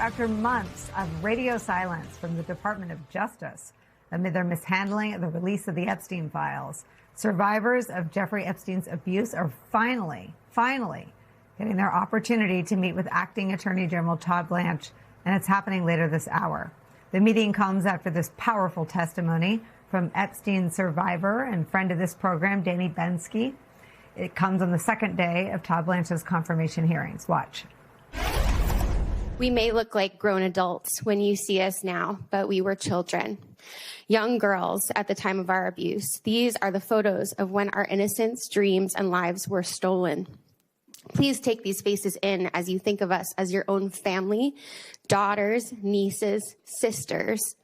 after months of radio silence from the Department of Justice amid their mishandling of the release of the Epstein files. Survivors of Jeffrey Epstein's abuse are finally getting their opportunity to meet with Acting Attorney General Todd Blanche, and it's happening later this hour. The meeting comes after this powerful testimony from Epstein survivor and friend of this program, Danny Bensky. It comes on the second day of Todd Blanche's confirmation hearings. Watch. We may look like grown adults when you see us now, but we were children, young girls at the time of our abuse. These are the photos of when our innocence, dreams, and lives were stolen. Please take these faces in as you think of us as your own family, daughters, nieces, sisters.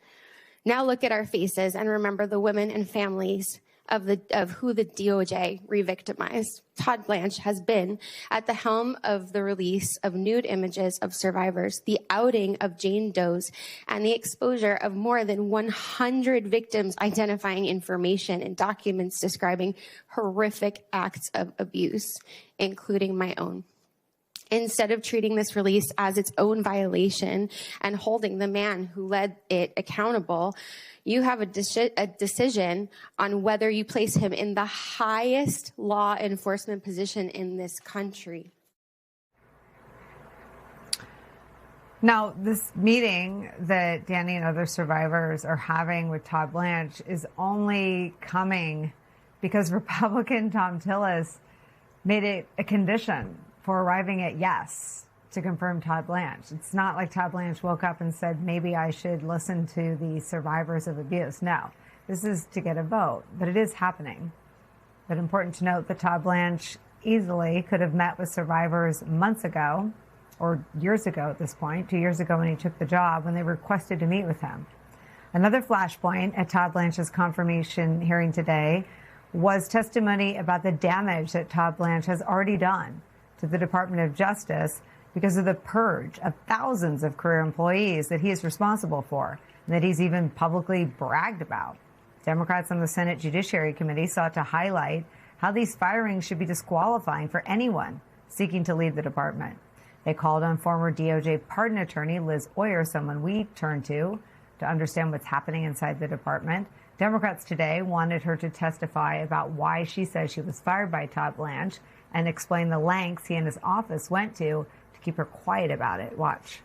Now look at our faces and remember the women and families of who the DOJ re-victimized. Todd Blanche has been at the helm of the release of nude images of survivors, the outing of Jane Doe's, and the exposure of more than 100 victims identifying information and documents describing horrific acts of abuse, including my own. Instead of treating this release as its own violation and holding the man who led it accountable, you have a decision on whether you place him in the highest law enforcement position in this country. Now, this meeting that Danny and other survivors are having with Todd Blanche is only coming because Republican Thom Tillis made it a condition for arriving at yes to confirm Todd Blanche. It's not like Todd Blanche woke up and said, maybe I should listen to the survivors of abuse. No, this is to get a vote, but it is happening. But important to note that Todd Blanche easily could have met with survivors months ago, or years ago at this point, 2 years ago when he took the job, when they requested to meet with him. Another flashpoint at Todd Blanche's confirmation hearing today was testimony about the damage that Todd Blanche has already done to the Department of Justice because of the purge of thousands of career employees that he is responsible for and that he's even publicly bragged about. Democrats on the Senate Judiciary Committee sought to highlight how these firings should be disqualifying for anyone seeking to lead the department. They called on former DOJ pardon attorney Liz Oyer, someone we turn to understand what's happening inside the department. Democrats today wanted her to testify about why she says she was fired by Todd Blanche and explain the lengths he and his office went to keep her quiet about it. Watch.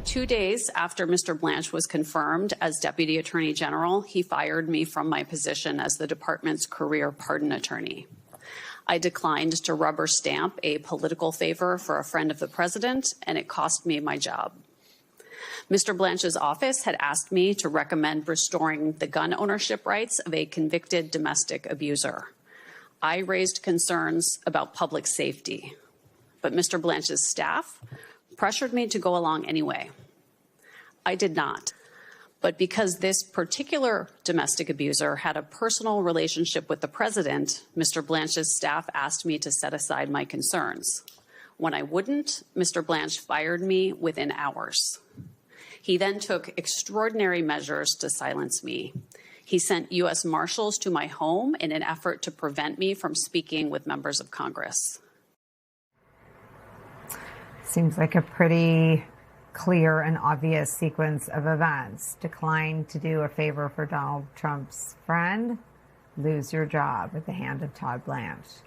2 days after Mr. Blanche was confirmed as Deputy Attorney General, he fired me from my position as the department's career pardon attorney. I declined to rubber stamp a political favor for a friend of the president, and it cost me my job. Mr. Blanche's office had asked me to recommend restoring the gun ownership rights of a convicted domestic abuser. I raised concerns about public safety, but Mr. Blanche's staff pressured me to go along anyway. I did not, but because this particular domestic abuser had a personal relationship with the president, Mr. Blanche's staff asked me to set aside my concerns. When I wouldn't, Mr. Blanche fired me within hours. He then took extraordinary measures to silence me. He sent U.S. Marshals to my home in an effort to prevent me from speaking with members of Congress. Seems like a pretty clear and obvious sequence of events. Decline to do a favor for Donald Trump's friend, lose your job at the hand of Todd Blanche.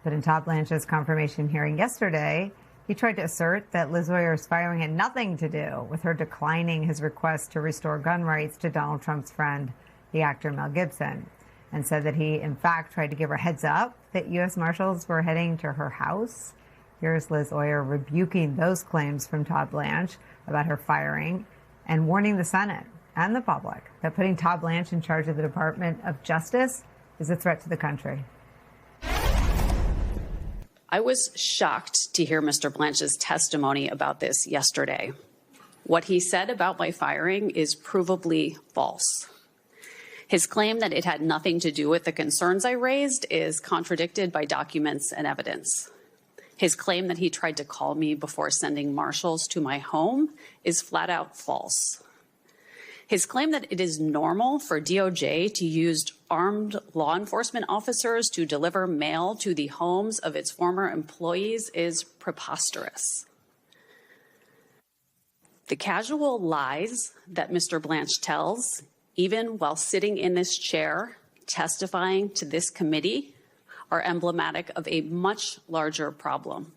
But in Todd Blanche's confirmation hearing yesterday, he tried to assert that Liz Oyer's firing had nothing to do with her declining his request to restore gun rights to Donald Trump's friend, the actor Mel Gibson, and said that he, in fact, tried to give her heads up that U.S. Marshals were heading to her house. Here's Liz Oyer rebuking those claims from Todd Blanche about her firing and warning the Senate and the public that putting Todd Blanche in charge of the Department of Justice is a threat to the country. I was shocked to hear Mr. Blanche's testimony about this yesterday. What he said about my firing is provably false. His claim that it had nothing to do with the concerns I raised is contradicted by documents and evidence. His claim that he tried to call me before sending marshals to my home is flat out false. His claim that it is normal for DOJ to use armed law enforcement officers to deliver mail to the homes of its former employees is preposterous. The casual lies that Mr. Blanche tells, even while sitting in this chair testifying to this committee, are emblematic of a much larger problem.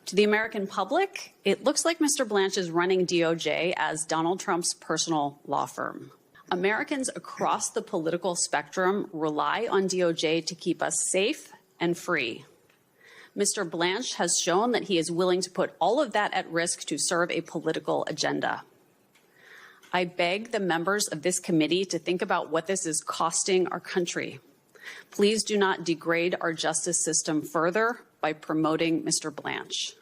To the American public, it looks like Mr. Blanche is running DOJ as Donald Trump's personal law firm. Americans across the political spectrum rely on DOJ to keep us safe and free. Mr. Blanche has shown that he is willing to put all of that at risk to serve a political agenda. I beg the members of this committee to think about what this is costing our country. Please do not degrade our justice system further by promoting Mr. Blanche.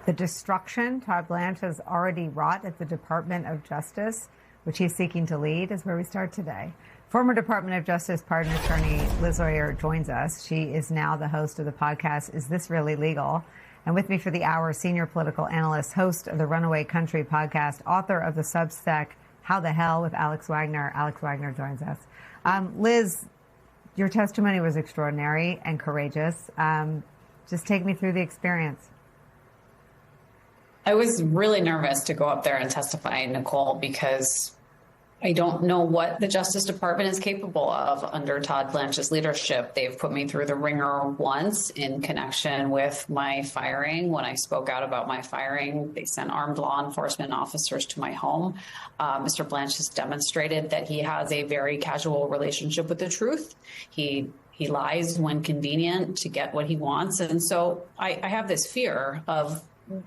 The destruction Todd Blanche has already wrought at the Department of Justice, which he's seeking to lead, is where we start today. Former Department of Justice pardon attorney Liz Oyer joins us. She is now the host of the podcast, Is This Really Legal? And with me for the hour, senior political analyst, host of the Runaway Country podcast, author of the Substack, How the Hell with Alex Wagner. Alex Wagner joins us. Liz, your testimony was extraordinary and courageous. Just take me through the experience. I was really nervous to go up there and testify, Nicole, because I don't know what the Justice Department is capable of under Todd Blanche's leadership. They've put me through the ringer once in connection with my firing. When I spoke out about my firing, they sent armed law enforcement officers to my home. Mr. Blanche has demonstrated that he has a very casual relationship with the truth. He lies when convenient to get what he wants. And so I have this fear of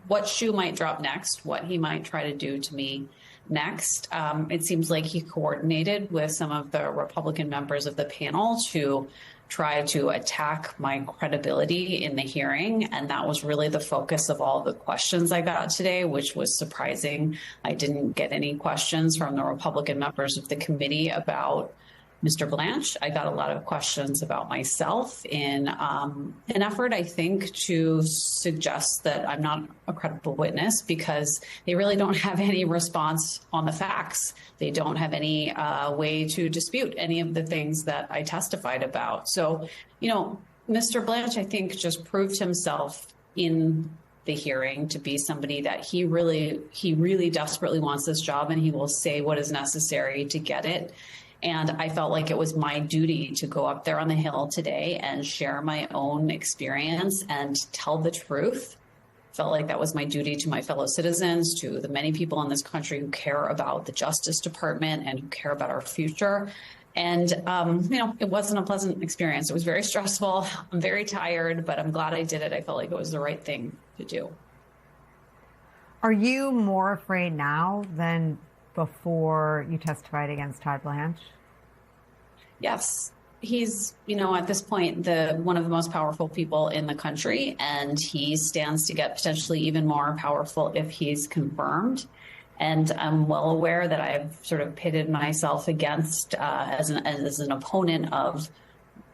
what shoe might drop next, what he might try to do to me next. It seems like he coordinated with some of the Republican members of the panel to try to attack my credibility in the hearing. And that was really the focus of all the questions I got today, which was surprising. I didn't get any questions from the Republican members of the committee about Mr. Blanche. I got a lot of questions about myself in an effort, I think, to suggest that I'm not a credible witness because they really don't have any response on the facts. They don't have any way to dispute any of the things that I testified about. So, Mr. Blanche, I think, just proved himself in the hearing to be somebody that he really desperately wants this job, and he will say what is necessary to get it. And I felt like it was my duty to go up there on the Hill today and share my own experience and tell the truth. Felt like that was my duty to my fellow citizens, to the many people in this country who care about the Justice Department and who care about our future. And, it wasn't a pleasant experience. It was very stressful. I'm very tired, but I'm glad I did it. I felt like it was the right thing to do. Are you more afraid now than before you testified against Todd Blanche? Yes. He's, at this point, one of the most powerful people in the country, and he stands to get potentially even more powerful if he's confirmed. And I'm well aware that I've sort of pitted myself against as an opponent of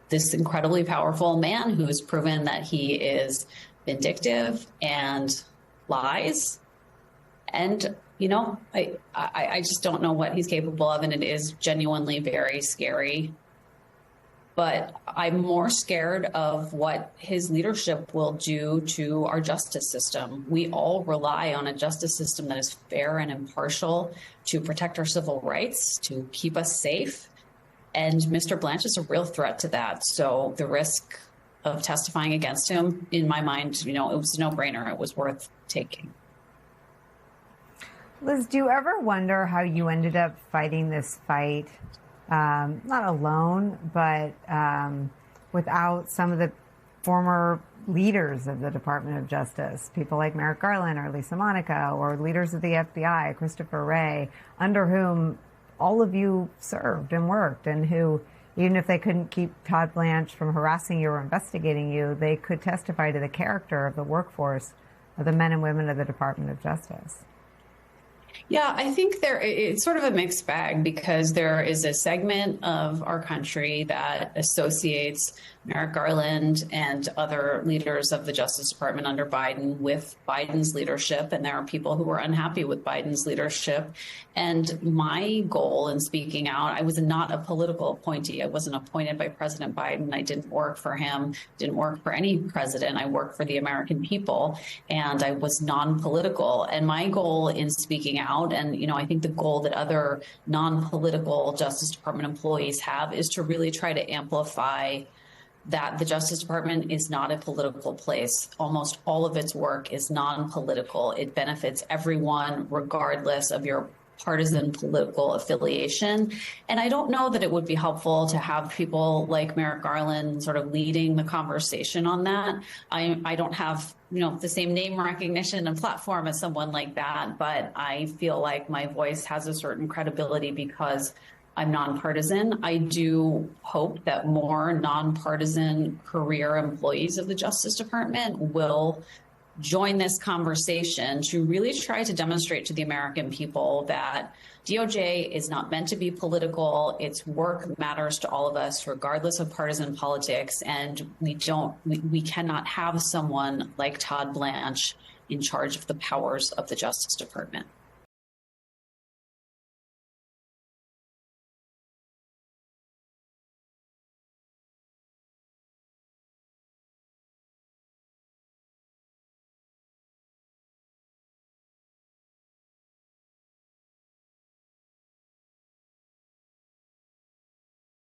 this incredibly powerful man who's proven that he is vindictive and lies. And I just don't know what he's capable of, and it is genuinely very scary. But I'm more scared of what his leadership will do to our justice system. We all rely on a justice system that is fair and impartial to protect our civil rights, to keep us safe. And Mr. Blanche is a real threat to that. So the risk of testifying against him, in my mind, it was a no-brainer. It was worth taking. Liz, do you ever wonder how you ended up fighting this fight, not alone, but without some of the former leaders of the Department of Justice, people like Merrick Garland or Lisa Monaco, or leaders of the FBI, Christopher Wray, under whom all of you served and worked, and who, even if they couldn't keep Todd Blanche from harassing you or investigating you, they could testify to the character of the workforce of the men and women of the Department of Justice? Yeah, I think it's sort of a mixed bag because there is a segment of our country that associates Merrick Garland and other leaders of the Justice Department under Biden with Biden's leadership. And there are people who are unhappy with Biden's leadership. And my goal in speaking out, I was not a political appointee. I wasn't appointed by President Biden. I didn't work for him, didn't work for any president. I worked for the American people, and I was non-political. And my goal in speaking out, and I think the goal that other non-political Justice Department employees have, is to really try to amplify that the Justice Department is not a political place. Almost all of its work is non-political. It benefits everyone, regardless of your partisan political affiliation. And I don't know that it would be helpful to have people like Merrick Garland sort of leading the conversation on that. I don't have, the same name recognition and platform as someone like that, but I feel like my voice has a certain credibility because I'm nonpartisan. I do hope that more nonpartisan career employees of the Justice Department will join this conversation to really try to demonstrate to the American people that DOJ is not meant to be political. Its work matters to all of us, regardless of partisan politics. And we cannot have someone like Todd Blanche in charge of the powers of the Justice Department.